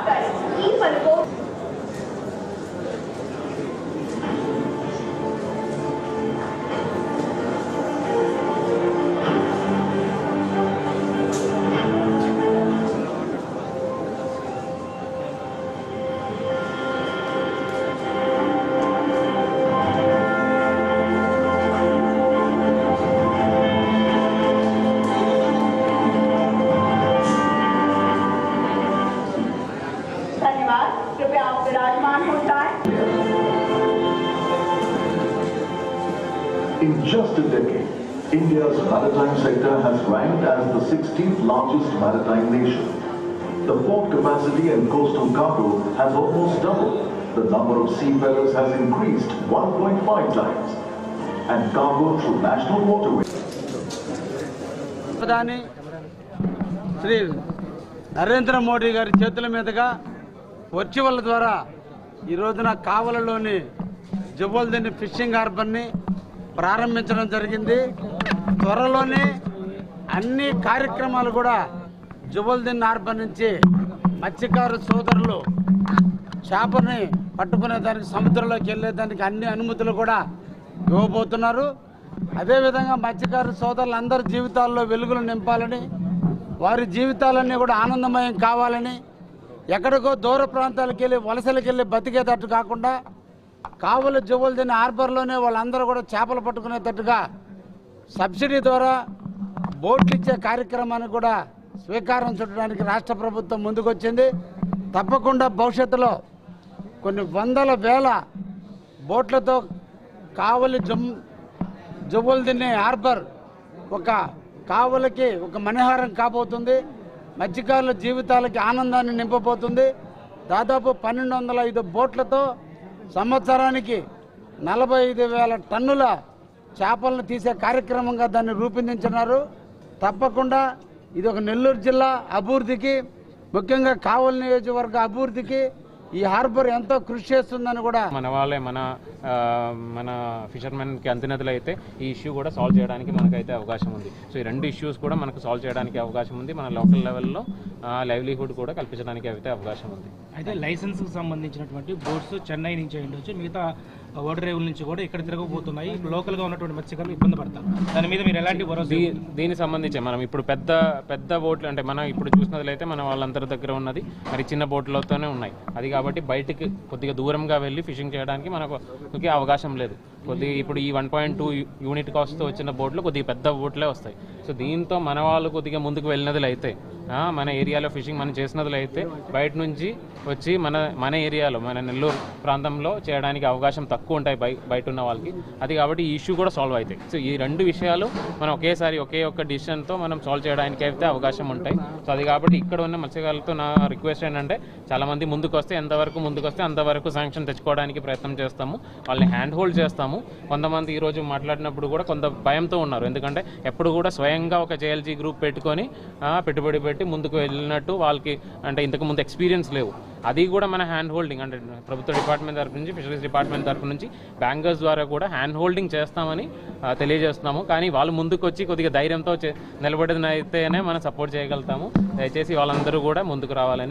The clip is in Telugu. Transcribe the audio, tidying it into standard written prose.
प्राप्त ई फल को कृपया आप विराजमान हो जाएं। In just a decade, India's maritime sector has ranked as the 16th largest maritime nation. The port capacity and coastal cargo has almost doubled. The number of seafarers has increased 1.5 times. And cargo through national waterways. ప్రధాని శ్రీ నరేంద్ర మోడీ గారి చేతుల మీదుగా వర్చువల్ ద్వారా ఈ రోజున కావలలోని జుబల్దిని ఫిషింగ్ హార్బర్ని ప్రారంభించడం జరిగింది. త్వరలోనే అన్ని కార్యక్రమాలు కూడా జుబల్దిన్ హార్బర్ నుంచి మత్స్యకారు సోదరులు చేపని పట్టుకునేదానికి సముద్రంలోకి వెళ్ళేదానికి అన్ని అనుమతులు కూడా ఇవ్వబోతున్నారు. అదేవిధంగా మత్స్యకారు సోదరులందరి జీవితాల్లో వెలుగులు నింపాలని, వారి జీవితాలన్నీ కూడా ఆనందమయం కావాలని, ఎక్కడికో దూర ప్రాంతాలకు వెళ్ళి వలసలకు వెళ్ళి బతికేటట్టు కాకుండా కావలి జుబల్దిని హార్బర్లోనే వాళ్ళందరూ కూడా చేపలు పట్టుకునేటట్టుగా సబ్సిడీ ద్వారా బోట్లు ఇచ్చే కార్యక్రమానికి కూడా స్వీకారం చుట్టడానికి రాష్ట్ర ప్రభుత్వం ముందుకొచ్చింది. తప్పకుండా భవిష్యత్తులో కొన్ని వందల వేల బోట్లతో కావలి జుబల్దిని హార్బర్ ఒక కావలికి ఒక మణిహారం కాబోతుంది. మత్స్యకారుల జీవితాలకి ఆనందాన్ని నింపబోతుంది. దాదాపు 1205 బోట్లతో సంవత్సరానికి 45,000 టన్నుల చేపలను తీసే కార్యక్రమంగా దాన్ని రూపొందించినారు. తప్పకుండా ఇది ఒక నెల్లూరు జిల్లా అభివృద్ధికి, ముఖ్యంగా కావలి నియోజకవర్గ అభివృద్ధికి ఈ హార్బర్ ఎంతో కృషి చేస్తుందని కూడా మన వాళ్ళే మన ఫిషర్మెన్కి అంతినతలు అయితే ఈ ఇష్యూ కూడా సాల్వ్ చేయడానికి మనకైతే అవకాశం ఉంది. సో ఈ రెండు ఇష్యూస్ కూడా మనకు సాల్వ్ చేయడానికి అవకాశం ఉంది. మన లోకల్ లెవెల్లో లైవ్లీహుడ్ కూడా కల్పించడానికి అయితే అవకాశం ఉంది. అయితే లైసెన్స్కి సంబంధించినటువంటి బోట్స్ చెన్నై నుంచి ఉండొచ్చు, మిగతా ఓడరేవుల నుంచి కూడా ఇక్కడ తిరగబోతున్నాయి. లోకల్గా ఉన్నటువంటి మత్స్యకారులు ఇబ్బంది పడతారు. దాని మీద మీరు ఎలాంటి భరోసా? దీనికి సంబంధించి మనం ఇప్పుడు పెద్ద బోట్లు అంటే మనం ఇప్పుడు చూసినట్లయితే మన వాళ్ళందరి దగ్గర ఉన్నది మరి చిన్న బోట్లతోనే ఉన్నాయి. అది కాబట్టి బయటికి కొద్దిగా దూరంగా వెళ్ళి ఫిషింగ్ చేయడానికి మనకు అవకాశం లేదు. కొద్దిగా ఇప్పుడు ఈ 1.2 యూనిట్ కాస్ట్తో వచ్చిన బోట్లు కొద్దిగా పెద్ద బోట్లే వస్తాయి. సో దీంతో మన వాళ్ళు కొద్దిగా ముందుకు వెళ్ళినది అయితే మన ఏరియాలో ఫిషింగ్ మనం చేసినది అయితే బయట నుంచి వచ్చి మన ఏరియాలో మన నెల్లూరు ప్రాంతంలో చేయడానికి అవకాశం తక్కువ ఉంటాయి బయట ఉన్న వాళ్ళకి. అది కాబట్టి ఈ ఇష్యూ కూడా సాల్వ్ అవుతాయి. సో ఈ రెండు విషయాలు మనం ఒకేసారి ఒకే ఒక్క డిసిషన్తో మనం సాల్వ్ చేయడానికి అయితే అవకాశం ఉంటాయి. సో అది కాబట్టి ఇక్కడ ఉన్న మత్స్యకారులతో నా రిక్వెస్ట్ ఏంటంటే చాలామంది ముందుకు వస్తే ఎంతవరకు ముందుకు వస్తే అంతవరకు శాంక్షన్ తెచ్చుకోవడానికి ప్రయత్నం చేస్తాము. వాళ్ళని హ్యాండ్ హోల్డ్ చేస్తాము. కొంతమంది ఈరోజు మాట్లాడినప్పుడు కూడా కొంత భయంతో ఉన్నారు. ఎందుకంటే ఎప్పుడు కూడా స్వయంగా ఒక జేఎల్జీ గ్రూప్ పెట్టుకొని పెట్టుబడి పెట్టి ముందుకు వెళ్ళినట్టు వాళ్ళకి అంటే ఇంతకుముందు ఎక్స్పీరియన్స్ లేవు. అది కూడా మన హ్యాండ్ హోల్డింగ్ అంటే ప్రభుత్వ డిపార్ట్మెంట్ తరఫు నుంచి ఫిషరీస్ డిపార్ట్మెంట్ తరఫు నుంచి బ్యాంకర్స్ ద్వారా కూడా హ్యాండ్ హోల్డింగ్ చేస్తామని తెలియజేస్తున్నాము. కానీ వాళ్ళు ముందుకు వచ్చి కొద్దిగా ధైర్యంతో నిలబడినైతేనే మనం సపోర్ట్ చేయగలుగుతాము. దయచేసి వాళ్ళందరూ కూడా ముందుకు రావాలని